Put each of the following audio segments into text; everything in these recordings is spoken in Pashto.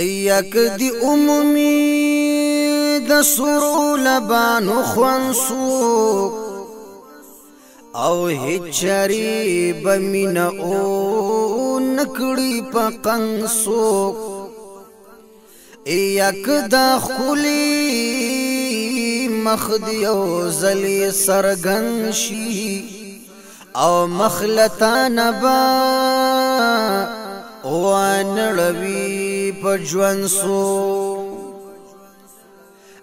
یک دی عمومی د سرو لبانو خوانسوک او هچاری بمینا او نکڑی پا قنسوک یک دا خلی مخدیو زلی سرگنشی او مخلطان با وانړوي په ژوند سو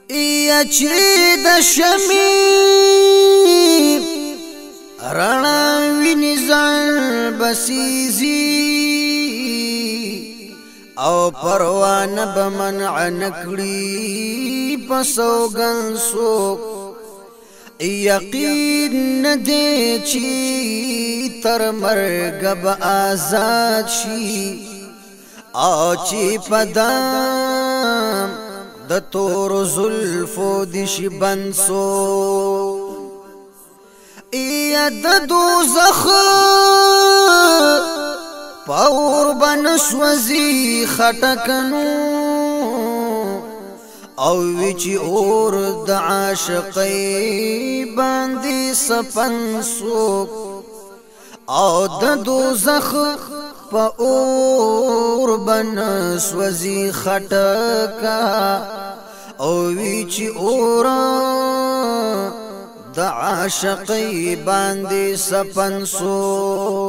یا چې د شمي رڼا ویني ځان بسیزي او پروانه به منع نکړي په سوګن سو یقین ندی چی تر مرگ با آزاد شی او چی پدام د تور زلفو دیشی بنسو یا د دوزخ پاور بنسوزی خټکنو او ویچی اور د عاشقی باندې سپن سوک او د دوزخ په اور بنسوزی خټکا او ویچی اور د عاشقی باندې سپن سوک